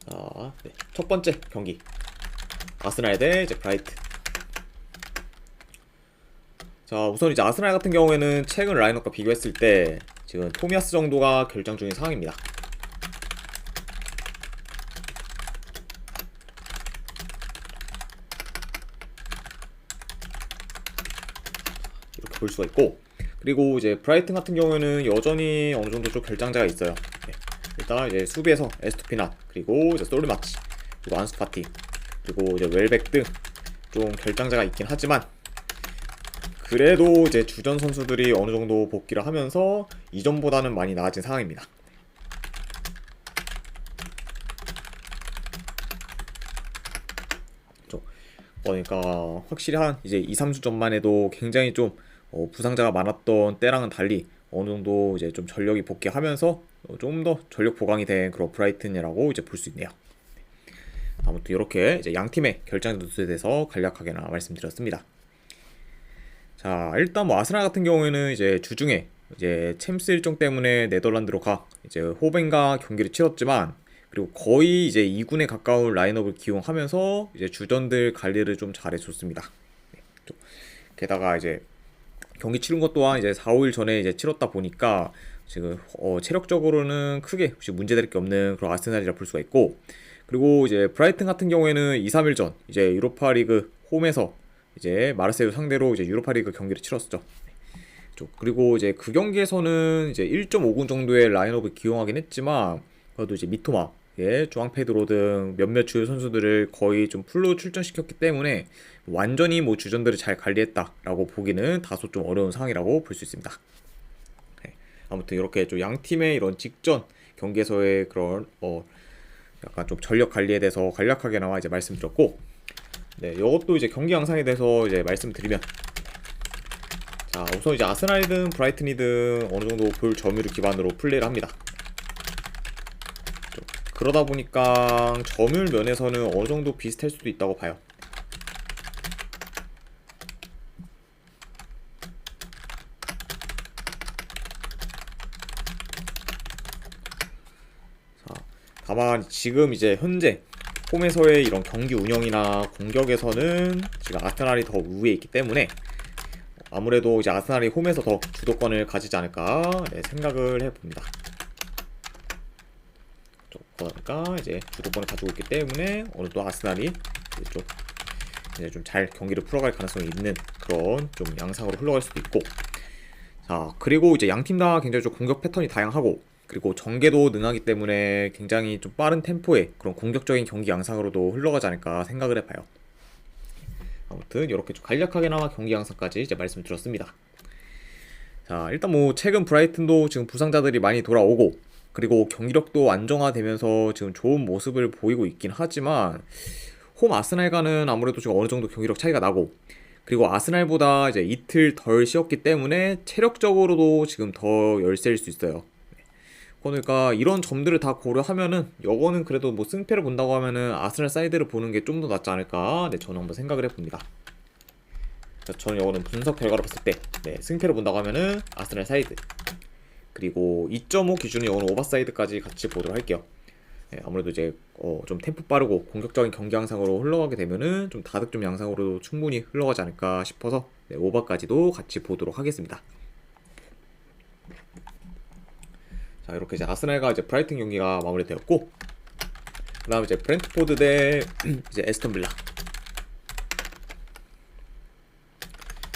자, 네. 첫 번째 경기 아스날 대 이제 브라이튼. 자, 우선 이제 아스날 같은 경우에는 최근 라인업과 비교했을 때 지금 토미야스 정도가 결장 중인 상황입니다. 이렇게 볼 수가 있고, 그리고 이제 브라이튼 같은 경우에는 여전히 어느 정도 좀 결장자가 있어요. 네. 일단 이제 수비에서 에스토피나, 그리고 이제 솔르마치, 그리고 안수파티, 그리고 이제 웰백 등 좀 결장자가 있긴 하지만, 그래도 이제 주전 선수들이 어느 정도 복귀를 하면서 이전보다는 많이 나아진 상황입니다. 그러니까 확실히 한 이제 2, 3주 전만 해도 굉장히 좀 부상자가 많았던 때랑은 달리 어느 정도 이제 좀 전력이 복귀하면서 좀 더 전력 보강이 된 그런 브라이튼이라고 이제 볼 수 있네요. 아무튼 이렇게 이제 양 팀의 결장 누수에 대해서 간략하게나 말씀드렸습니다. 자, 일단 뭐 아스날 같은 경우에는 이제 주중에 이제 챔스 일정 때문에 네덜란드로 이제 호벤과 경기를 치렀지만, 그리고 거의 이제 2군에 가까운 라인업을 기용하면서 이제 주전들 관리를 좀 잘해줬습니다. 게다가 이제 경기 치른 것 또한 이제 4, 5일 전에 이제 치렀다 보니까 지금 체력적으로는 크게 혹시 문제될 게 없는 그런 아스날이라 볼 수가 있고, 그리고 이제 브라이튼 같은 경우에는 2, 3일 전 이제 유로파리그 홈에서 이제 마르세유 상대로 이제 유로파리그 경기를 치렀죠. 그리고 이제 그 경기에서는 이제 1.5군 정도의 라인업을 기용하긴 했지만, 그래도 이제 미토마, 주앙 페드로 등 몇몇 주요 선수들을 거의 좀 풀로 출전시켰기 때문에 완전히 뭐 주전들을 잘 관리했다라고 보기는 다소 좀 어려운 상황이라고 볼 수 있습니다. 네. 아무튼 이렇게 좀 양 팀의 이런 직전 경기에서의 그런 약간 좀 전력 관리에 대해서 간략하게나마 이제 말씀드렸고, 네, 이것도 이제 경기 양상에 대해서 이제 말씀드리면, 자, 우선 이제 아스날이든 브라이튼이든 어느 정도 볼 점유를 기반으로 플레이를 합니다. 그러다 보니까 점유율 면에서는 어느 정도 비슷할 수도 있다고 봐요. 자, 다만 지금 이제 현재 홈에서의 이런 경기 운영이나 공격에서는 지금 아스날이 더 우위에 있기 때문에 아무래도 이제 아스날이 홈에서 더 주도권을 가지지 않을까, 네, 생각을 해봅니다. 그러니까 이제 주도권을 가지고 있기 때문에 어느 또 아스날이 이제 좀 잘 경기를 풀어갈 가능성이 있는 그런 좀 양상으로 흘러갈 수도 있고, 자, 그리고 이제 양 팀 다 굉장히 좀 공격 패턴이 다양하고, 그리고 전개도 능하기 때문에 굉장히 좀 빠른 템포의 그런 공격적인 경기 양상으로도 흘러가지 않을까 생각을 해봐요. 아무튼 이렇게 좀 간략하게나마 경기 양상까지 이제 말씀드렸습니다. 자, 일단 뭐 최근 브라이튼도 지금 부상자들이 많이 돌아오고, 그리고 경기력도 안정화되면서 지금 좋은 모습을 보이고 있긴 하지만, 홈 아스날과는 아무래도 지금 어느 정도 경기력 차이가 나고, 그리고 아스날보다 이제 이틀 덜 쉬었기 때문에 체력적으로도 지금 더 열세일 수 있어요. 그러니까 이런 점들을 다 고려하면은 이거는 그래도 뭐 승패를 본다고 하면은 아스날 사이드를 보는 게 좀 더 낫지 않을까, 네, 저는 한번 생각을 해봅니다. 저는 이거는 분석 결과로 봤을 때, 네, 승패를 본다고 하면은 아스날 사이드, 그리고 2.5 기준으로 이거는 오버사이드까지 같이 보도록 할게요. 네, 아무래도 이제 좀 템포 빠르고 공격적인 경기 양상으로 흘러가게 되면은 좀 다득점 양상으로 충분히 흘러가지 않을까 싶어서, 네, 오버까지도 같이 보도록 하겠습니다. 자, 이렇게 이제 아스날과 이제 브라이튼 경기가 마무리되었고, 그다음 이제 브렌트포드 대 이제 에스턴 빌라.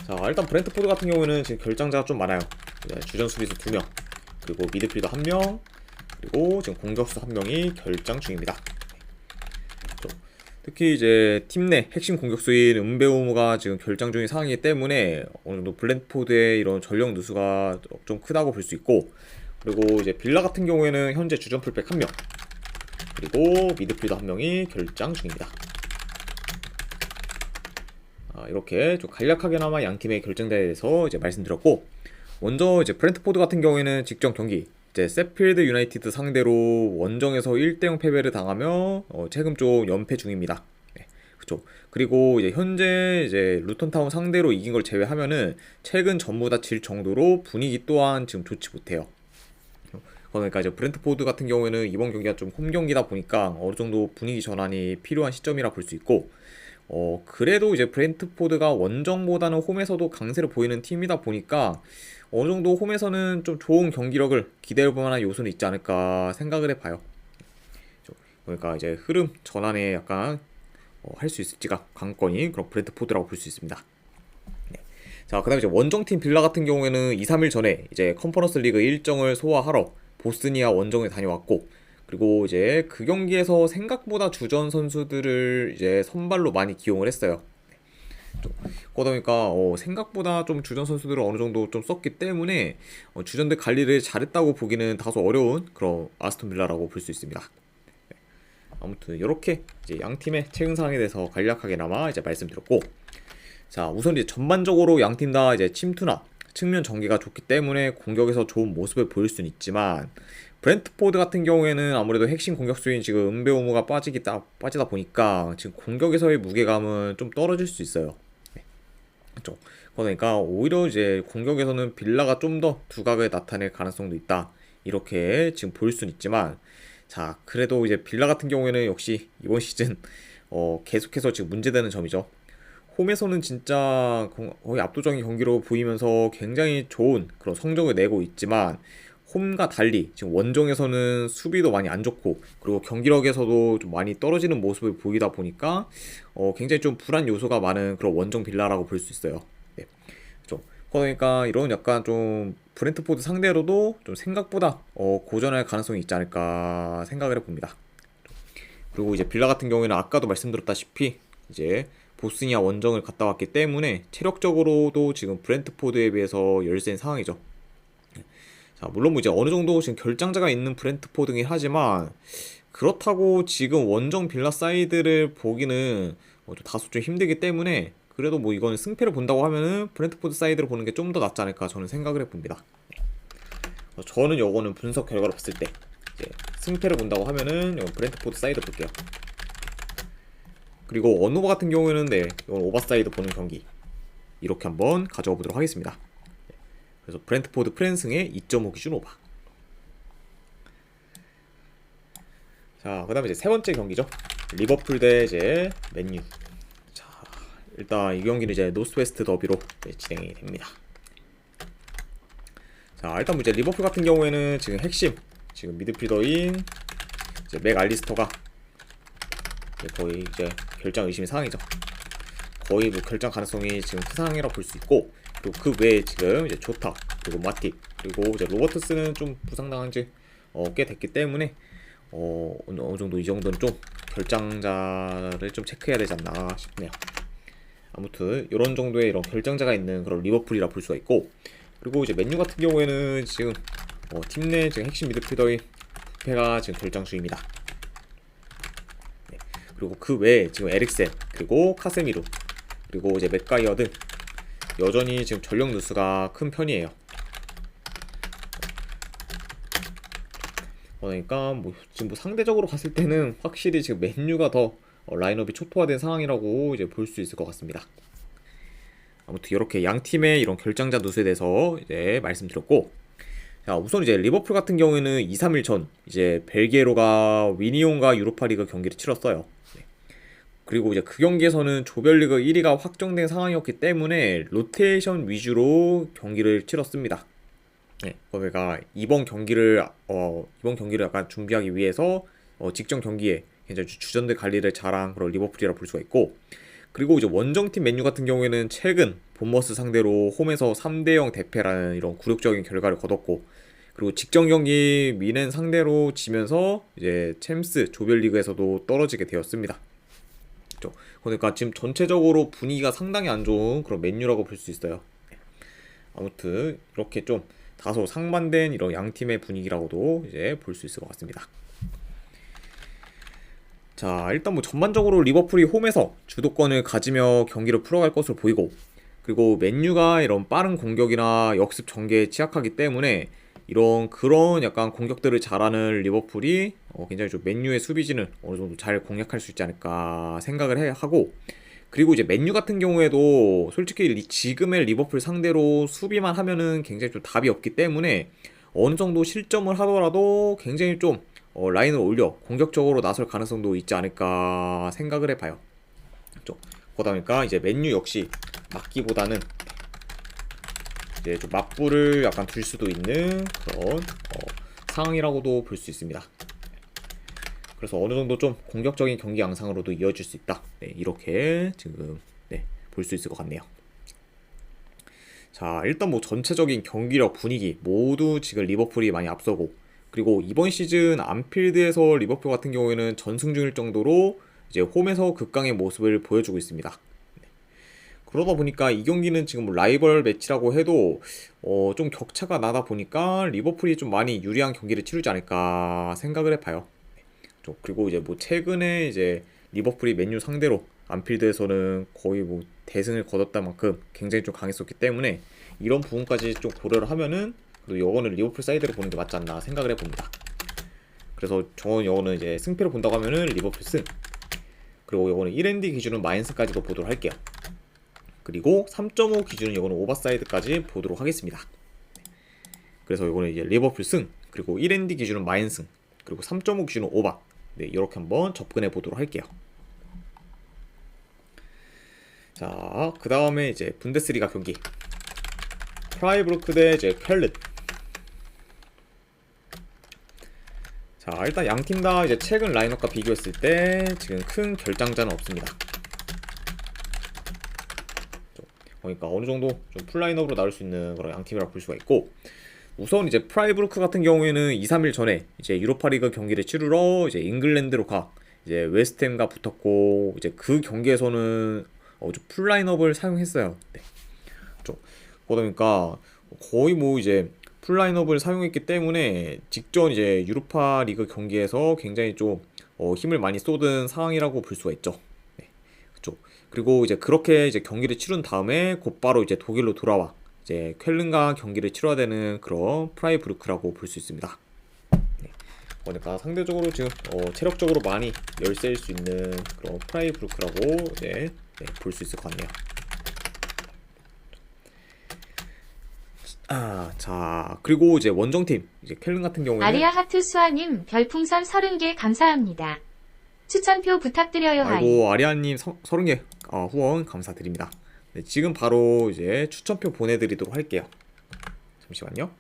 자, 일단 브렌트포드 같은 경우는 지금 결장자가 좀 많아요. 주전 수비수 2명, 그리고 미드필더 1명, 그리고 지금 공격수 1명이 결장 중입니다. 특히 이제 팀 내 핵심 공격수인 은베우모가 지금 결장 중인 상황이기 때문에 어느 정도 브렌트포드의 이런 전력 누수가 좀 크다고 볼 수 있고, 그리고 이제 빌라 같은 경우에는 현재 주전 풀백 1명, 그리고 미드필더 1명이 결장 중입니다. 이렇게 좀 간략하게나마 양 팀의 결정대에 대해서 이제 말씀드렸고, 먼저 이제 브렌트포드 같은 경우에는 직전 경기 이제 세필드 유나이티드 상대로 원정에서 1대0 패배를 당하며 최근 좀 연패 중입니다. 네, 그렇죠. 그리고 이제 현재 이제 루턴타운 상대로 이긴 걸 제외하면은 최근 전부 다 질 정도로 분위기 또한 지금 좋지 못해요. 그러니까 이제 브랜트포드 같은 경우에는 이번 경기가 좀 홈 경기다 보니까 어느 정도 분위기 전환이 필요한 시점이라 볼 수 있고, 그래도 이제 브랜트포드가 원정보다는 홈에서도 강세를 보이는 팀이다 보니까 어느 정도 홈에서는 좀 좋은 경기력을 기대해 볼 만한 요소는 있지 않을까 생각을 해봐요. 그러니까 이제 흐름 전환에 약간 할 수 있을지가 관건인 그런 브랜트포드라고 볼 수 있습니다. 네. 자, 그다음에 이제 원정팀 빌라 같은 경우에는 2, 3일 전에 이제 컨퍼런스 리그 일정을 소화하러 보스니아 원정에 다녀왔고, 그리고 이제 그 경기에서 생각보다 주전 선수들을 이제 선발로 많이 기용을 했어요. 그러다 보니까 생각보다 좀 주전 선수들을 어느 정도 좀 썼기 때문에 주전들 관리를 잘했다고 보기는 다소 어려운 그런 아스톤 빌라라고 볼 수 있습니다. 아무튼 이렇게 이제 양 팀의 최근 상황에 대해서 간략하게나마 이제 말씀드렸고, 자, 우선 이제 전반적으로 양 팀 다 이제 침투나 측면 전개가 좋기 때문에 공격에서 좋은 모습을 보일 수는 있지만, 브랜트포드 같은 경우에는 아무래도 핵심 공격수인 지금 은베오모가 빠지다 보니까 지금 공격에서의 무게감은 좀 떨어질 수 있어요. 네. 그렇죠. 그러니까 오히려 이제 공격에서는 빌라가 좀 더 두각을 나타낼 가능성도 있다, 이렇게 지금 보일 수는 있지만, 자, 그래도 이제 빌라 같은 경우에는 역시 이번 시즌 계속해서 지금 문제되는 점이죠. 홈에서는 진짜 거의 압도적인 경기로 보이면서 굉장히 좋은 그런 성적을 내고 있지만, 홈과 달리 지금 원정에서는 수비도 많이 안 좋고, 그리고 경기력에서도 좀 많이 떨어지는 모습을 보이다 보니까 굉장히 좀 불안 요소가 많은 그런 원정 빌라라고 볼 수 있어요. 네. 그렇죠. 그러니까 이런 약간 좀 브랜트포드 상대로도 좀 생각보다 고전할 가능성이 있지 않을까 생각을 해봅니다. 그리고 이제 빌라 같은 경우에는 아까도 말씀드렸다시피 이제 보스니아 원정을 갔다 왔기 때문에 체력적으로도 지금 브랜트포드에 비해서 열세인 상황이죠. 자, 물론 뭐 이제 어느 정도 지금 결장자가 있는 브랜트포드긴 하지만, 그렇다고 지금 원정 빌라 사이드를 보기는 좀 다소 좀 힘들기 때문에, 그래도 뭐 이거는 승패를 본다고 하면은 브랜트포드 사이드를 보는 게 좀 더 낫지 않을까 저는 생각을 해봅니다. 저는 요거는 분석 결과로 봤을 때 이제 승패를 본다고 하면은 브랜트포드 사이드 볼게요. 그리고 언오버 같은 경우에는 네, 이건 오버사이드 보는 경기 이렇게 한번 가져가 보도록 하겠습니다. 그래서 브랜트포드 프랜승의 2.5 기준 오버. 자, 그 다음에 이제 세 번째 경기죠. 리버풀 대 이제 맨유. 자, 일단 이 경기는 이제 노스웨스트 더비로 진행이 됩니다. 자, 일단 뭐 이제 리버풀 같은 경우에는 지금 핵심 지금 미드필더인 이제 맥 알리스터가 거의 이제 결장 의심의 상황이죠. 거의 뭐 결장 가능성이 지금 희상이라고 볼 수 있고, 그리고 그 외에 지금 이제 조타, 그리고 마팁, 그리고 이제 로버트스는 좀 부상당한 지 꽤 됐기 때문에 어느 정도 이 정도는 좀 결장자를 좀 체크해야 되지 않나 싶네요. 아무튼 이런 정도의 이런 결장자가 있는 그런 리버풀이라 볼 수가 있고, 그리고 이제 맨유 같은 경우에는 지금 팀 내 지금 핵심 미드필더인 부페가 지금 결장 중입니다. 네. 그리고 그 외에 지금 에릭센, 그리고 카세미루, 그리고 이제 맥가이어 등 여전히 지금 전력 누수가 큰 편이에요. 그러니까 뭐 지금 뭐 상대적으로 봤을 때는 확실히 지금 맨유가 더 라인업이 초토화된 상황이라고 이제 볼 수 있을 것 같습니다. 아무튼 이렇게 양 팀의 이런 결장자 누수에 대해서 이제 말씀드렸고, 자, 우선 이제 리버풀 같은 경우에는 2, 3일 전 이제 벨기에로가 위니온과 유로파리그 경기를 치렀어요. 네. 그리고 이제 그 경기에서는 조별리그 1위가 확정된 상황이었기 때문에 로테이션 위주로 경기를 치렀습니다. 네, 그러니까 이번 경기를 약간 준비하기 위해서 직전 경기에 굉장히 주전들 관리를 잘한 그런 리버풀이라 볼 수가 있고, 그리고 이제 원정팀 맨유 같은 경우에는 최근 본머스 상대로 홈에서 3대0 대패라는 이런 굴욕적인 결과를 거뒀고, 그리고 직전 경기 미넨 상대로 지면서 이제 챔스 조별리그에서도 떨어지게 되었습니다. 그렇죠? 그러니까 지금 전체적으로 분위기가 상당히 안 좋은 그런 맨유라고 볼 수 있어요. 아무튼 이렇게 좀 다소 상반된 이런 양 팀의 분위기라고도 이제 볼 수 있을 것 같습니다. 자, 일단 뭐 전반적으로 리버풀이 홈에서 주도권을 가지며 경기를 풀어갈 것으로 보이고, 그리고 맨유가 이런 빠른 공격이나 역습 전개에 취약하기 때문에 그런 약간 공격들을 잘하는 리버풀이 굉장히 좀 맨유의 수비진을 어느 정도 잘 공략할 수 있지 않을까 생각을 하고, 그리고 이제 맨유 같은 경우에도 솔직히 지금의 리버풀 상대로 수비만 하면은 굉장히 좀 답이 없기 때문에 어느 정도 실점을 하더라도 굉장히 좀 라인을 올려 공격적으로 나설 가능성도 있지 않을까 생각을 해봐요. 그렇죠? 그러다 보니까 이제 맨유 역시 막기보다는 이제 좀 맞불을 약간 둘 수도 있는 그런 상황이라고도 볼 수 있습니다. 그래서 어느 정도 좀 공격적인 경기 양상으로도 이어질 수 있다. 네, 이렇게 지금 네, 볼 수 있을 것 같네요. 자, 일단 뭐 전체적인 경기력 분위기 모두 지금 리버풀이 많이 앞서고, 그리고 이번 시즌 안필드에서 리버풀 같은 경우에는 전승 중일 정도로 이제 홈에서 극강의 모습을 보여주고 있습니다. 그러다 보니까 이 경기는 지금 뭐 라이벌 매치라고 해도 좀 격차가 나다 보니까 리버풀이 좀 많이 유리한 경기를 치르지 않을까 생각을 해봐요. 그리고 이제 뭐 최근에 이제 리버풀이 맨유 상대로 안필드에서는 거의 뭐 대승을 거뒀다 만큼 굉장히 좀 강했었기 때문에 이런 부분까지 좀 고려를 하면은 그래도 이거는 리버풀 사이드로 보는 게 맞지 않나 생각을 해봅니다. 그래서 저는 이거는 이제 승패를 본다고 하면은 리버풀 승, 그리고 이거는 1엔디 기준은 마이너스까지도 보도록 할게요. 그리고 3.5 기준은 이거는 오버사이드까지 보도록 하겠습니다. 그래서 이거는 이제 리버풀 승, 그리고 1엔디 기준은 마이너스, 그리고 3.5 기준은 오버. 네, 이렇게 한번 접근해 보도록 할게요. 자, 그 다음에 이제 분데스리가 경기, 프라이부르크 대 이제 켈른. 자, 일단 양 팀 다 이제 최근 라인업과 비교했을 때 지금 큰 결장자는 없습니다. 그러니까 어느 정도 좀 풀라인업으로 나올 수 있는 그런 양 팀이라고 볼 수가 있고, 우선 이제 프라이부르크 같은 경우에는 2, 3일 전에 이제 유로파리그 경기를 치르러 이제 잉글랜드로 이제 웨스트햄과 붙었고, 이제 그 경기에서는 좀 풀라인업을 사용했어요. 네. 그러다 보니까 거의 뭐 이제 풀라인업을 사용했기 때문에 직전 이제 유로파 리그 경기에서 굉장히 좀 힘을 많이 쏟은 상황이라고 볼 수가 있죠. 네. 그쵸. 그리고 이제 그렇게 이제 경기를 치른 다음에 곧바로 이제 독일로 돌아와 이제 쾰른과 경기를 치러야 되는 그런 프라이부르크라고 볼 수 있습니다. 네. 그러니까 상대적으로 지금 체력적으로 많이 열세일 수 있는 그런 프라이부르크라고 볼 수 있을 것 같네요. 자, 그리고 이제 원정팀 이제 쾰른 같은 경우에는 아리아 하트 수아님 별풍선 30개 감사합니다. 추천표 부탁드려요. 하이. 아이고, 아리아님 30개 후원 감사드립니다. 네, 지금 바로 이제 추천표 보내드리도록 할게요. 잠시만요.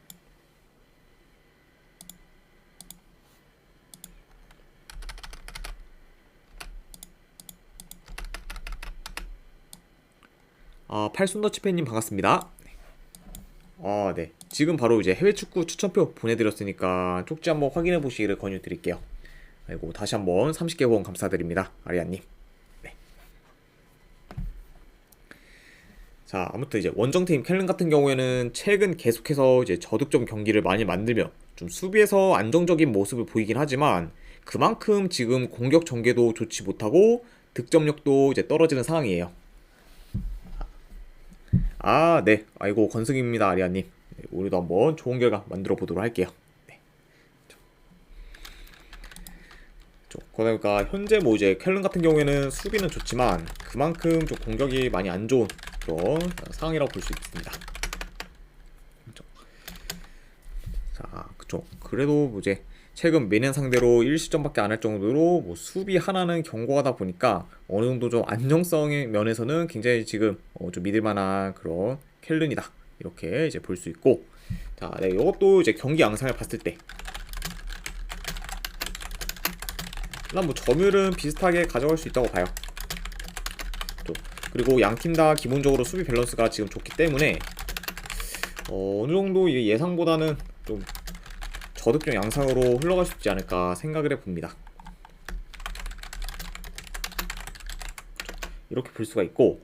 팔순더치팬님 반갑습니다. 네. 지금 바로 이제 해외 축구 추천표 보내드렸으니까 쪽지 한번 확인해 보시기를 권유드릴게요. 그리고 다시 한번 30개 후원 감사드립니다. 아리아님. 네. 자, 아무튼 이제 원정팀 쾰른 같은 경우에는 최근 계속해서 이제 저득점 경기를 많이 만들며 좀 수비에서 안정적인 모습을 보이긴 하지만 그만큼 지금 공격 전개도 좋지 못하고 득점력도 이제 떨어지는 상황이에요. 네. 아이고, 건승입니다, 아리아님. 네, 우리도 한번 좋은 결과 만들어 보도록 할게요. 네. 그러니까 현재 뭐 이제 쾰른 같은 경우에는 수비는 좋지만 그만큼 좀 공격이 많이 안 좋은 그런 상황이라고 볼 수 있습니다. 자, 그쵸. 그래도 뭐 이제 최근 매년 상대로 1실점밖에 안 할 정도로 뭐 수비 하나는 견고하다 보니까 어느 정도 좀 안정성의 면에서는 굉장히 지금 좀 믿을만한 그런 쾰른이다, 이렇게 이제 볼 수 있고, 자, 네, 이것도 이제 경기 양상을 봤을 때 일단 뭐 점유율은 비슷하게 가져갈 수 있다고 봐요. 그리고 양 팀 다 기본적으로 수비 밸런스가 지금 좋기 때문에 어느 정도 예상보다는 좀 저득점 양상으로 흘러갈 수 있지 않을까 생각을 해봅니다. 이렇게 볼 수가 있고,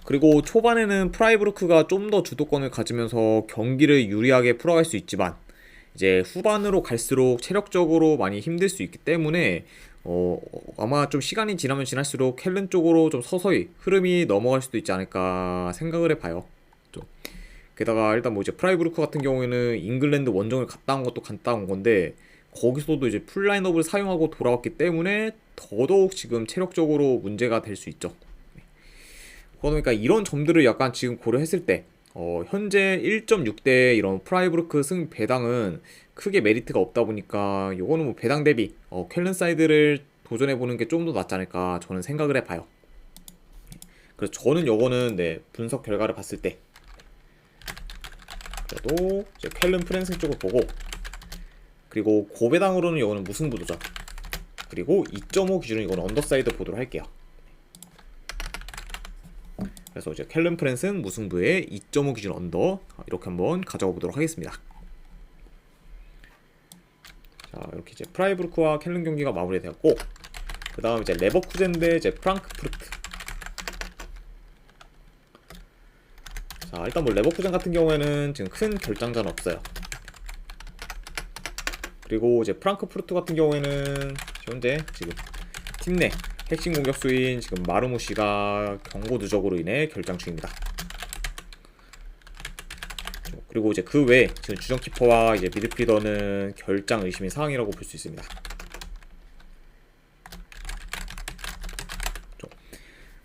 그리고 초반에는 프라이부르크가 좀 더 주도권을 가지면서 경기를 유리하게 풀어갈 수 있지만 이제 후반으로 갈수록 체력적으로 많이 힘들 수 있기 때문에 아마 좀 시간이 지나면 지날수록 쾰른 쪽으로 좀 서서히 흐름이 넘어갈 수도 있지 않을까 생각을 해봐요. 게다가 일단 뭐 이제 프라이부르크 같은 경우에는 잉글랜드 원정을 갔다 온 것도 갔다 온 건데 거기서도 이제 풀라인업을 사용하고 돌아왔기 때문에 더더욱 지금 체력적으로 문제가 될 수 있죠. 그러니까 이런 점들을 약간 지금 고려했을 때 현재 1.6대 이런 프라이부르크 승 배당은 크게 메리트가 없다 보니까 요거는 뭐 배당 대비 쾰른 사이드를 도전해보는 게 좀 더 낫지 않을까 저는 생각을 해봐요. 그래서 저는 요거는 네, 분석 결과를 봤을 때 그래도 이제 쾰른 프랜승 쪽을 보고, 그리고 고배당으로는 요거는 무승부 도전, 그리고 2.5 기준으로 이거는 언더사이드 보도록 할게요. 그래서 이제 쾰른 프랜슨 무승부의 2.5 기준 언더 이렇게 한번 가져가 보도록 하겠습니다. 자, 이렇게 이제 프라이부르크와 쾰른 경기가 마무리되었고, 그 다음 이제 레버쿠젠 대 이제 프랑크푸르트. 자, 일단 뭐 레버쿠젠 같은 경우에는 지금 큰 결장자는 없어요. 그리고 이제 프랑크푸르트 같은 경우에는 현재 지금 팀 내 핵심 공격수인 지금 마르무시가 경고 누적으로 인해 결장 중입니다. 그리고 이제 그 외에 지금 주전 키퍼와 이제 미드필더는 결장 의심의 사항이라고 볼 수 있습니다.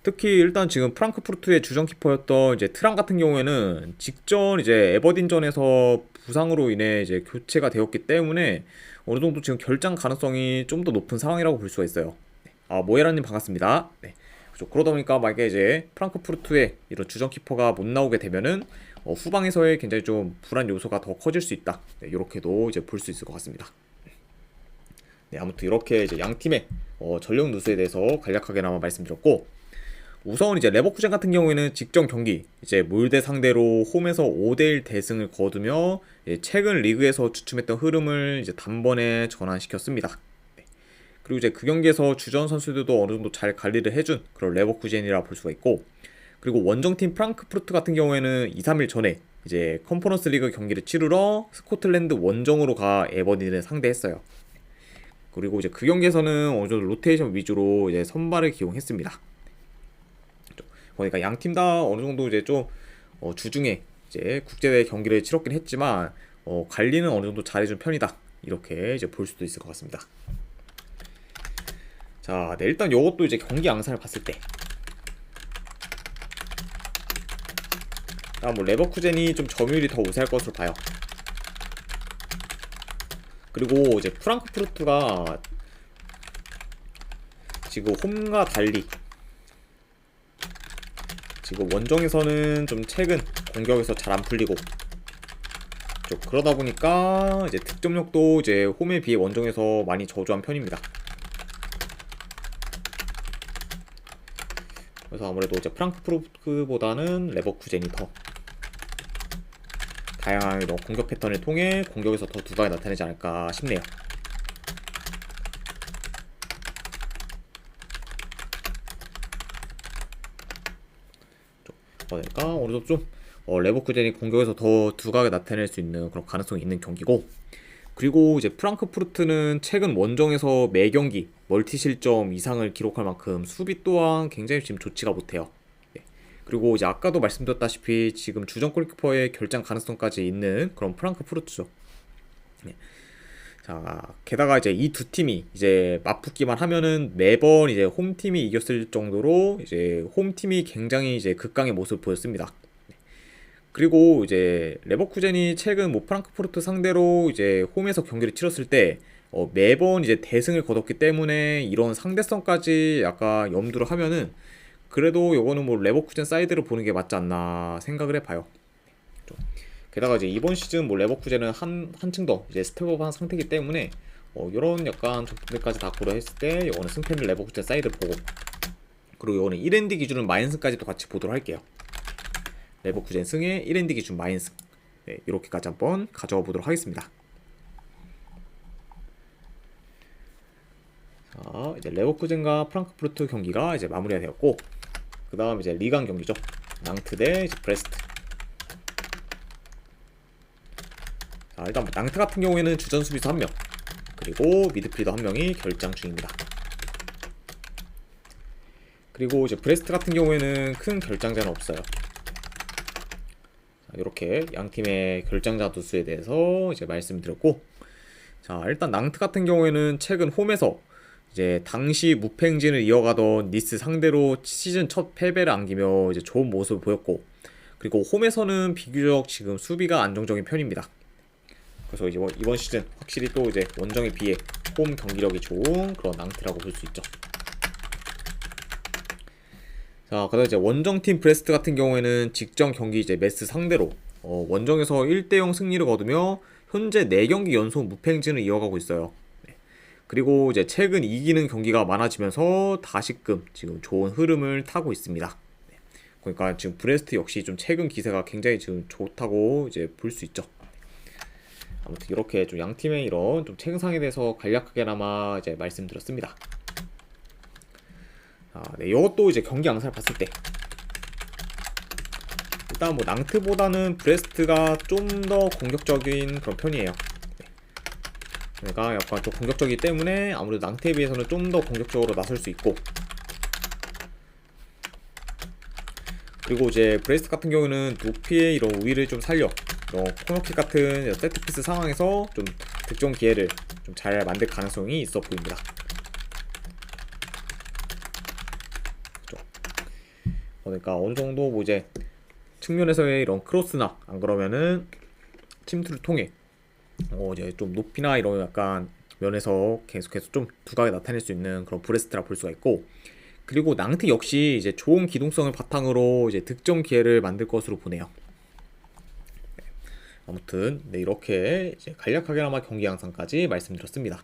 특히 일단 지금 프랑크푸르트의 주전 키퍼였던 이제 트람 같은 경우에는 직전 이제 에버딘전에서 부상으로 인해 이제 교체가 되었기 때문에 어느 정도 지금 결장 가능성이 좀 더 높은 상황이라고 볼 수가 있어요. 모에라님 반갑습니다. 네. 그렇죠. 그러다 보니까 만약에 이제 프랑크푸르트의 이런 주전 키퍼가 못 나오게 되면은 후방에서의 굉장히 좀 불안 요소가 더 커질 수 있다. 네, 이렇게도 이제 볼 수 있을 것 같습니다. 네, 아무튼 이렇게 이제 양 팀의 전력 누수에 대해서 간략하게나마 말씀드렸고, 우선 이제 레버쿠젠 같은 경우에는 직전 경기 이제 몰대 상대로 홈에서 5대1 대승을 거두며 최근 리그에서 주춤했던 흐름을 이제 단번에 전환시켰습니다. 그리고 이제 그 경기에서 주전 선수들도 어느 정도 잘 관리를 해준 그런 레버쿠젠이라 볼 수가 있고, 그리고 원정팀 프랑크푸르트 같은 경우에는 2, 3일 전에 이제 컨퍼런스 리그 경기를 치르러 스코틀랜드 원정으로 가 에버딘을 상대했어요. 그리고 이제 그 경기에서는 어느 정도 로테이션 위주로 이제 선발을 기용했습니다. 그러니까 양 팀 다 어느 정도 이제 좀 주중에 이제 국제대회 경기를 치렀긴 했지만 관리는 어느 정도 잘해준 편이다. 이렇게 이제 볼 수도 있을 것 같습니다. 자, 네, 일단 이것도 이제 경기 양상을 봤을 때, 뭐 레버쿠젠이 좀 점유율이 더 우세할 것으로 봐요. 그리고 이제 프랑크푸르트가 지금 홈과 달리 지금 원정에서는 좀 최근 공격에서 잘 안 풀리고, 그러다 보니까 이제 득점력도 이제 홈에 비해 원정에서 많이 저조한 편입니다. 그래서 아무래도 이제 프랑크푸르트보다는 레버쿠젠이 더 다양한 이런 공격 패턴을 통해 공격에서 더 두각이 나타내지 않을까 싶네요. 그러니까 어느 정도 좀 레버쿠젠이 공격에서 더 두각을 나타낼 수 있는 그런 가능성이 있는 경기고, 그리고 이제 프랑크푸르트는 최근 원정에서 매 경기 멀티 실점 이상을 기록할 만큼 수비 또한 굉장히 지금 좋지가 못해요. 네. 그리고 이제 아까도 말씀드렸다시피 지금 주전 골키퍼의 결장 가능성까지 있는 그런 프랑크푸르트죠. 네. 자, 게다가 이제 이 두 팀이 이제 맞붙기만 하면은 매번 이제 홈팀이 이겼을 정도로 이제 홈팀이 굉장히 이제 극강의 모습을 보였습니다. 그리고 이제 레버쿠젠이 최근 뭐 프랑크푸르트 상대로 이제 홈에서 경기를 치렀을 때 매번 이제 대승을 거뒀기 때문에 이런 상대성까지 약간 염두를 하면은 그래도 요거는 뭐 레버쿠젠 사이드를 보는 게 맞지 않나 생각을 해봐요. 게다가 이제 이번 시즌 뭐 레버쿠젠은 한층 더 이제 스텝업한 상태이기 때문에 이런 약간 점들까지 다 고려했을 때 이거는 승패는 레버쿠젠 사이드를 보고, 그리고 이거는 1엔드 기준은 마인스까지도 같이 보도록 할게요. 레버쿠젠 승에 1엔드 기준 마인스, 네, 이렇게까지 한번 가져와 보도록 하겠습니다. 자, 이제 레버쿠젠과 프랑크푸르트 경기가 이제 마무리가 되었고, 그 다음 이제 리강 경기죠. 낭트 대 이제 브레스트. 자, 일단 낭트 같은 경우에는 주전 수비수 1명, 그리고 미드필더 1명이 결장 중입니다. 그리고 이제 브레스트 같은 경우에는 큰 결장자는 없어요. 이렇게 양 팀의 결장자 두수에 대해서 이제 말씀드렸고, 자, 일단 낭트 같은 경우에는 최근 홈에서 이제 당시 무패 행진을 이어가던 니스 상대로 시즌 첫 패배를 안기며 이제 좋은 모습을 보였고, 그리고 홈에서는 비교적 지금 수비가 안정적인 편입니다. 그래서 이제 이번 시즌 확실히 또 이제 원정에 비해 홈 경기력이 좋은 그런 낭트라고 볼 수 있죠. 자, 그다음 이제 원정팀 브레스트 같은 경우에는 직전 경기 이제 메스 상대로 원정에서 1대0 승리를 거두며 현재 4경기 연속 무패 행진을 이어가고 있어요. 네. 그리고 이제 최근 이기는 경기가 많아지면서 다시금 지금 좋은 흐름을 타고 있습니다. 네. 그러니까 지금 브레스트 역시 좀 최근 기세가 굉장히 지금 좋다고 이제 볼 수 있죠. 아무튼 이렇게 좀 양 팀의 이런 좀 책상에 대해서 간략하게나마 이제 말씀드렸습니다. 네, 이것도 이제 경기 양상을 봤을 때 일단 뭐 낭트보다는 브레스트가 좀 더 공격적인 그런 편이에요. 네. 그러니까 약간 좀 공격적이기 때문에 아무래도 낭트에 비해서는 좀 더 공격적으로 나설 수 있고, 그리고 이제 브레스트 같은 경우는 높이의 이런 우위를 좀 살려 코너킥 같은 세트피스 상황에서 좀 득점 기회를 좀 잘 만들 가능성이 있어 보입니다. 그러니까 어느 정도 뭐 이제 측면에서의 이런 크로스나 안 그러면은 침투를 통해 이제 좀 높이나 이런 약간 면에서 계속해서 좀 두각을 나타낼 수 있는 그런 브레스트라 볼 수가 있고, 그리고 낭트 역시 이제 좋은 기동성을 바탕으로 이제 득점 기회를 만들 것으로 보네요. 네. 아무튼 네, 이렇게 이제 간략하게나마 경기 양상까지 말씀드렸습니다.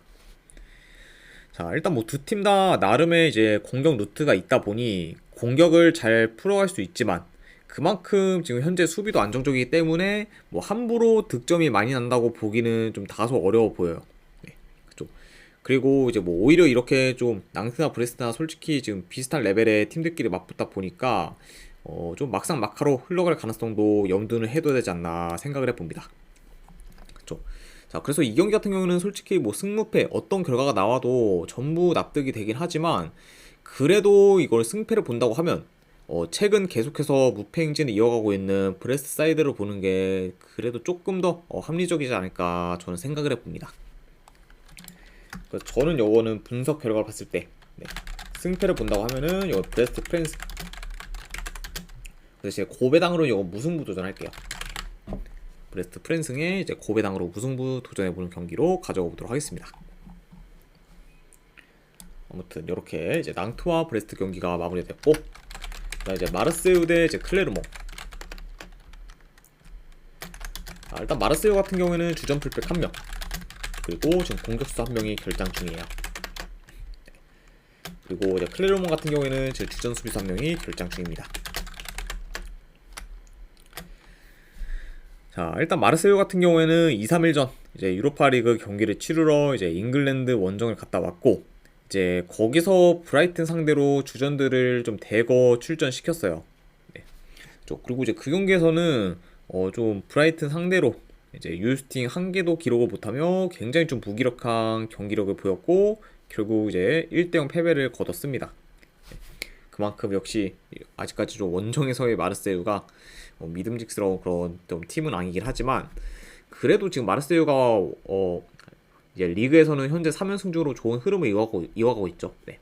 자, 일단 뭐 두 팀 다 나름의 이제 공격 루트가 있다 보니 공격을 잘 풀어갈 수 있지만 그만큼 지금 현재 수비도 안정적이기 때문에 뭐 함부로 득점이 많이 난다고 보기는 좀 다소 어려워 보여요. 네, 그죠. 그리고 이제 뭐 오히려 이렇게 좀 낭트나 브레스트나 솔직히 지금 비슷한 레벨의 팀들끼리 맞붙다 보니까 좀 막상 막하로 흘러갈 가능성도 염두는 해둬야 되지 않나 생각을 해봅니다. 그죠. 자, 그래서 이 경기 같은 경우는 솔직히 뭐 승무패 어떤 결과가 나와도 전부 납득이 되긴 하지만, 그래도 이걸 승패를 본다고 하면 최근 계속해서 무패 행진을 이어가고 있는 브레스트 사이드를 보는 게 그래도 조금 더 합리적이지 않을까 저는 생각을 해봅니다. 그래서 저는 요거는 분석 결과를 봤을 때 네, 승패를 본다고 하면은 요 브레스트 프랜스, 그래서 제가 고배당으로 요거 무승부 도전할게요. 브레스트 프랜승의 이제 고배당으로 무승부 도전해보는 경기로 가져가 보도록 하겠습니다. 아무튼 이렇게 이제 낭트와 브레스트 경기가 마무리됐고, 이제 마르세유 대 이제 클레르몽. 일단 마르세유 같은 경우에는 주전 풀백 1명, 그리고 지금 공격수 1명이 결장 중이에요. 그리고 이제 클레르몽 같은 경우에는 지금 주전 수비수 1명이 결장 중입니다. 자, 일단 마르세유 같은 경우에는 2-3일 전 이제 유로파리그 경기를 치르러 이제 잉글랜드 원정을 갔다 왔고, 이제 거기서 브라이튼 상대로 주전들을 좀 대거 출전시켰어요. 네. 그리고 이제 그 경기에서는 좀 브라이튼 상대로 이제 유스팅 한 개도 기록을 못하며 굉장히 좀 무기력한 경기력을 보였고, 결국 이제 1대0 패배를 거뒀습니다. 네. 그만큼 역시 아직까지 좀 원정에서의 마르세유가 믿음직스러운 그런 좀 팀은 아니긴 하지만, 그래도 지금 마르세유가 이제 리그에서는 현재 3연승 중으로 좋은 흐름을 이어가고 있죠. 네.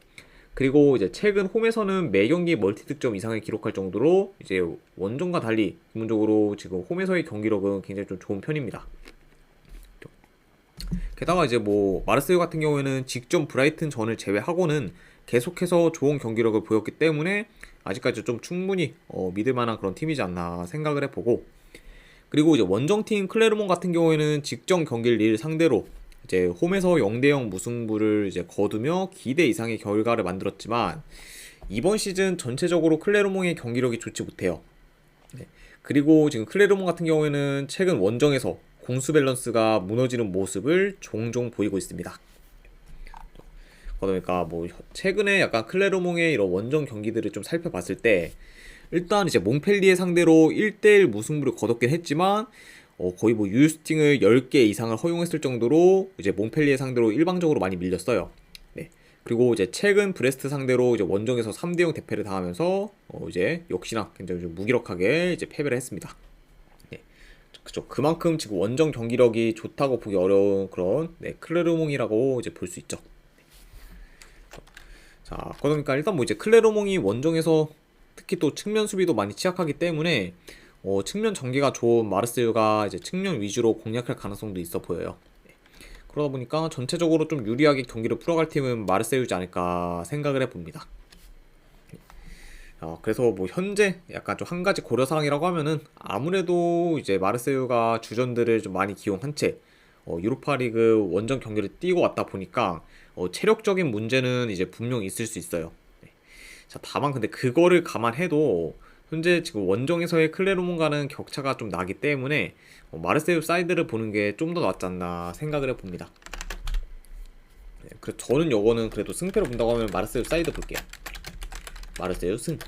그리고 이제 최근 홈에서는 매 경기 멀티 득점 이상을 기록할 정도로 이제 원정과 달리 기본적으로 지금 홈에서의 경기력은 굉장히 좀 좋은 편입니다. 게다가 이제 뭐 마르세유 같은 경우에는 직전 브라이튼 전을 제외하고는 계속해서 좋은 경기력을 보였기 때문에 아직까지 좀 충분히 믿을 만한 그런 팀이지 않나 생각을 해보고, 그리고 이제 원정팀 클레르몬 같은 경우에는 직전 경기를 상대로 이제 홈에서 0대0 무승부를 이제 거두며 기대 이상의 결과를 만들었지만, 이번 시즌 전체적으로 클레르몽의 경기력이 좋지 못해요. 네. 그리고 지금 클레르몽 같은 경우에는 최근 원정에서 공수 밸런스가 무너지는 모습을 종종 보이고 있습니다. 그러니까 뭐 최근에 약간 클레르몽의 이런 원정 경기들을 좀 살펴봤을 때, 일단 이제 몽펠리에 상대로 1대1 무승부를 거뒀긴 했지만 거의 뭐 유스팅을 10개 이상을 허용했을 정도로 이제 몽펠리에 상대로 일방적으로 많이 밀렸어요. 네. 그리고 이제 최근 브레스트 상대로 이제 원정에서 3대0 대패를 당하면서 이제 역시나 굉장히 좀 무기력하게 이제 패배를 했습니다. 네. 그쵸. 그만큼 지금 원정 경기력이 좋다고 보기 어려운 그런 클레르몽이라고 이제 볼 수 있죠. 자, 그러니까 일단 뭐 이제 클레르몽이 원정에서 특히 또 측면 수비도 많이 취약하기 때문에 측면 전개가 좋은 마르세유가 이제 측면 위주로 공략할 가능성도 있어 보여요. 그러다 보니까 전체적으로 좀 유리하게 경기를 풀어갈 팀은 마르세유지 않을까 생각을 해봅니다. 그래서 뭐 현재 약간 좀 한 가지 고려사항이라고 하면은 아무래도 이제 마르세유가 주전들을 좀 많이 기용한 채 유로파리그 원정 경기를 뛰고 왔다 보니까 체력적인 문제는 이제 분명 있을 수 있어요. 자, 다만 근데 그거를 감안해도 현재 지금 원정에서의 클레르몬과는 격차가 좀 나기 때문에 마르세유 사이드를 보는 게 좀 더 낫지 않나 생각을 해봅니다. 그래서 저는 요거는 그래도 승패로 본다고 하면 마르세유 사이드 볼게요. 마르세유 승.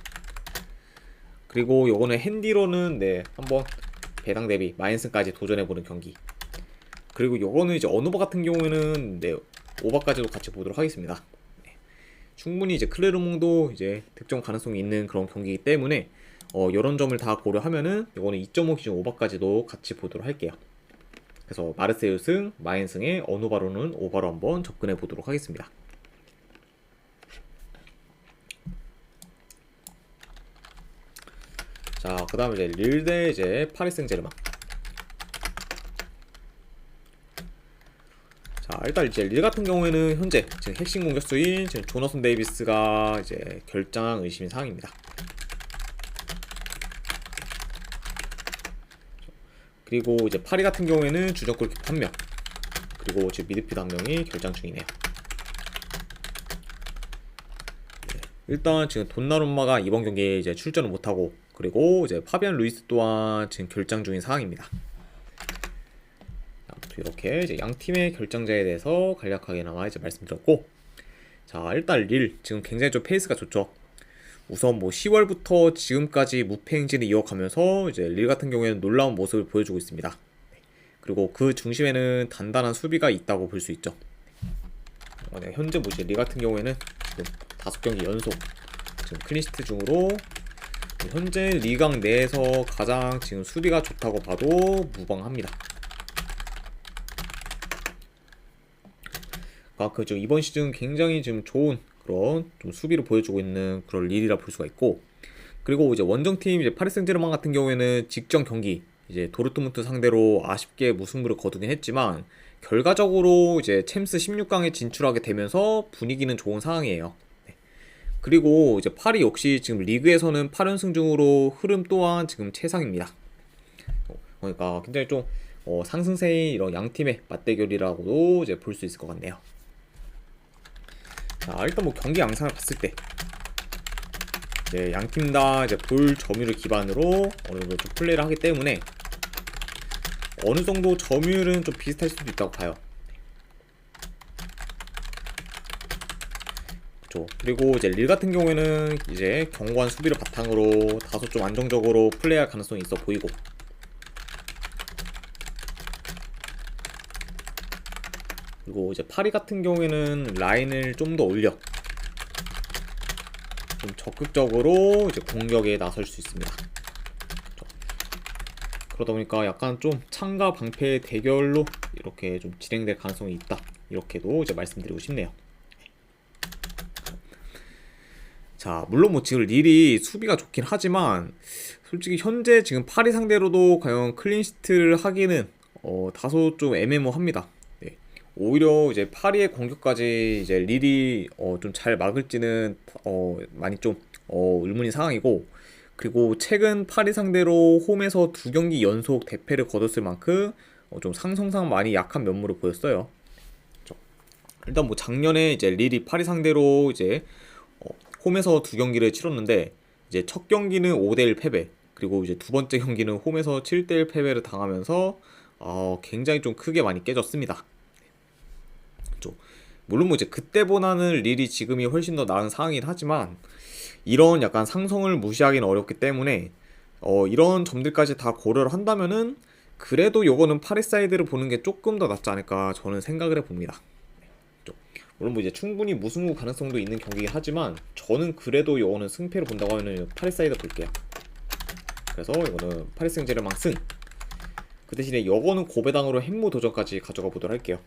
그리고 요거는 핸디로는 네 한번 배당 대비 마인슨까지 도전해보는 경기. 그리고 요거는 이제 언오버 같은 경우에는 네 오버까지도 같이 보도록 하겠습니다. 충분히 이제 클레르몽도 이제 득점 가능성이 있는 그런 경기이기 때문에 이런 점을 다 고려하면은 이거는 2.5 기준 오버까지도 같이 보도록 할게요. 그래서 마르세유 승, 마인 승의 어누바로는 오버로 한번 접근해 보도록 하겠습니다. 자, 그 다음에 이제 릴 대 이제 파리 생제르맹. 자, 일단 이제 릴 같은 경우에는 현재 지금 핵심 공격수인 지금 조너선 데이비스가 이제 결장 의심인 상황입니다. 그리고 이제 파리 같은 경우에는 주전 골키퍼 1명, 그리고 지금 미드필더 1명이 결장 중이네요. 일단 지금 돈나룸마가 이번 경기에 이제 출전을 못하고, 그리고 이제 파비안 루이스 또한 지금 결장 중인 상황입니다. 이렇게 이제 양 팀의 결장자에 대해서 간략하게나마 이제 말씀드렸고, 자, 일단 릴 지금 굉장히 좀 페이스가 좋죠. 우선 뭐 10월부터 지금까지 무패 행진을 이어가면서 이제 릴 같은 경우에는 놀라운 모습을 보여주고 있습니다. 그리고 그 중심에는 단단한 수비가 있다고 볼 수 있죠. 현재 뭐지 릴 같은 경우에는 지금 5경기 연속 지금 클린시트 중으로 현재 리강 내에서 가장 지금 수비가 좋다고 봐도 무방합니다. 그죠. 이번 시즌 굉장히 지금 좋은 그런 좀 수비를 보여주고 있는 그런 릴이라 볼 수가 있고, 그리고 이제 원정팀 이제 파리 생제르맹 같은 경우에는 직전 경기 이제 도르트문트 상대로 아쉽게 무승부를 거두긴 했지만 결과적으로 이제 챔스 16강에 진출하게 되면서 분위기는 좋은 상황이에요. 네. 그리고 이제 파리 역시 지금 리그에서는 8연승 중으로 흐름 또한 지금 최상입니다. 그러니까 굉장히 좀 상승세인 이런 양 팀의 맞대결이라고도 이제 볼 수 있을 것 같네요. 자, 일단 뭐 경기 양상을 봤을 때 양 팀 다 이제 볼 점유율을 기반으로 어느 정도 좀 플레이를 하기 때문에 어느 정도 점유율은 좀 비슷할 수도 있다고 봐요. 그렇죠. 그리고 이제 릴 같은 경우에는 이제 견고한 수비를 바탕으로 다소 좀 안정적으로 플레이할 가능성이 있어 보이고, 그리고 이제 파리 같은 경우에는 라인을 좀 더 올려 좀 적극적으로 이제 공격에 나설 수 있습니다. 그러다 보니까 약간 좀 창과 방패의 대결로 이렇게 좀 진행될 가능성이 있다, 이렇게도 이제 말씀드리고 싶네요. 자, 물론 뭐 지금 릴이 수비가 좋긴 하지만 솔직히 현재 지금 파리 상대로도 과연 클린시트를 하기는 다소 좀 애매모호합니다. 오히려 이제 파리의 공격까지 이제 릴이 좀 잘 막을지는 많이 좀 의문인 상황이고, 그리고 최근 파리 상대로 홈에서 2경기 연속 대패를 거뒀을 만큼 좀 상성상 많이 약한 면모를 보였어요. 일단 뭐 작년에 이제 릴이 파리 상대로 이제 홈에서 2경기를 치렀는데 이제 첫 경기는 5대1 패배, 그리고 이제 두 번째 경기는 홈에서 7대1 패배를 당하면서 굉장히 좀 크게 많이 깨졌습니다. 물론 뭐 이제 그때보다는 릴이 지금이 훨씬 더 나은 상황이긴 하지만 이런 약간 상성을 무시하기는 어렵기 때문에 이런 점들까지 다 고려를 한다면은 그래도 요거는 파리 사이드를 보는 게 조금 더 낫지 않을까 저는 생각을 해봅니다. 물론 뭐 이제 충분히 무승부 가능성도 있는 경기긴 하지만 저는 그래도 요거는 승패를 본다고 하면 파리 사이드 볼게요. 그래서 이거는 파리 생제르맹 승. 그 대신에 요거는 고배당으로 햄무 도전까지 가져가 보도록 할게요.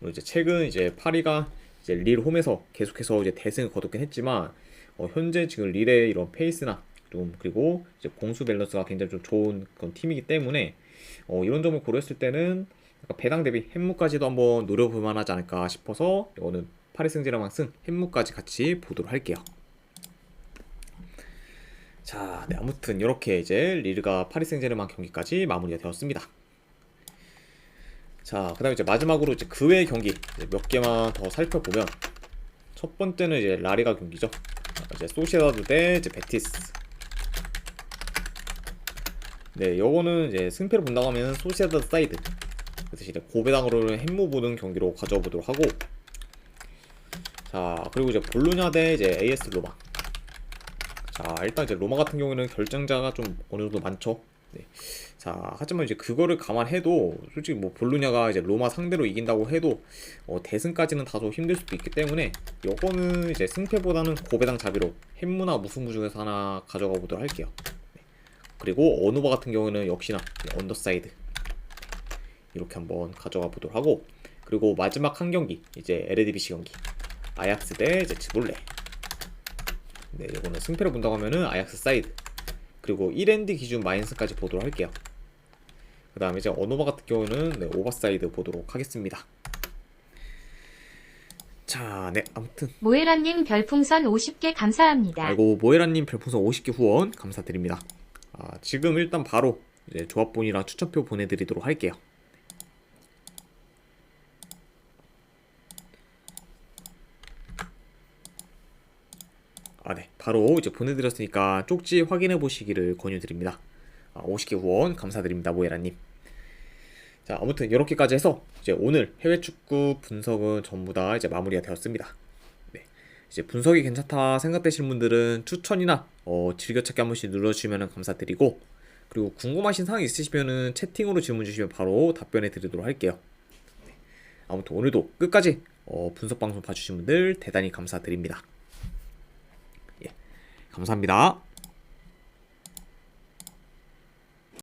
이제 최근 이제 파리가 이제 릴 홈에서 계속해서 이제 대승을 거뒀긴 했지만 현재 지금 릴의 이런 페이스나 좀 그리고 이제 공수 밸런스가 굉장히 좀 좋은 그런 팀이기 때문에 이런 점을 고려했을 때는 약간 배당 대비 햄무까지도 한번 노려볼 만하지 않을까 싶어서 이거는 파리 생제르맹 승 햄무까지 같이 보도록 할게요. 자, 네, 아무튼 이렇게 이제 리르가 파리 생제르맹 경기까지 마무리가 되었습니다. 자, 그다음에 이제 마지막으로 이제 그 외의 경기 이제 몇 개만 더 살펴보면 첫 번째는 이제 라리가 경기죠. 이제 소시에다드 대 이제 베티스. 네, 요거는 이제 승패를 본다고 하면 소시에다드 사이드. 그래서 이제 고배당으로는 햄무 보는 경기로 가져와 보도록 하고. 자, 그리고 이제 볼로냐 대 이제 AS 로마. 자, 일단 이제 로마 같은 경우에는 결정자가 좀 어느 정도 많죠. 네. 자, 하지만 이제 그거를 감안해도 솔직히 뭐 볼로냐가 이제 로마 상대로 이긴다고 해도 대승까지는 다소 힘들 수도 있기 때문에 요거는 이제 승패보다는 고배당 자비로 햄무나 무승부 중에서 하나 가져가 보도록 할게요. 네. 그리고 어누바 같은 경우는 역시나 언더사이드 이렇게 한번 가져가 보도록 하고, 그리고 마지막 한 경기 이제 에르디비시 경기 아약스 대 이제 즈볼레. 네, 이거는 승패를 본다고 하면은 아약스 사이드, 그리고 1엔드 기준 마이너스까지 보도록 할게요. 그 다음에 이제 어노바 같은 경우는 네, 오버사이드 보도록 하겠습니다. 자, 네, 아무튼 모에라님 별풍선 50개 감사합니다. 아이고, 모에라님 별풍선 50개 후원 감사드립니다. 지금 일단 바로 이제 조합본이랑 추천표 보내드리도록 할게요. 네, 바로 이제 보내드렸으니까 쪽지 확인해 보시기를 권유드립니다. 50개 후원 감사드립니다, 모에라님. 자, 아무튼 이렇게까지 해서 이제 오늘 해외 축구 분석은 전부 다 이제 마무리가 되었습니다. 네, 이제 분석이 괜찮다 생각되시는 분들은 추천이나 즐겨찾기 한 번씩 눌러주시면 감사드리고, 그리고 궁금하신 사항 있으시면은 채팅으로 질문 주시면 바로 답변해 드리도록 할게요. 네, 아무튼 오늘도 끝까지 분석 방송 봐주신 분들 대단히 감사드립니다. 감사합니다.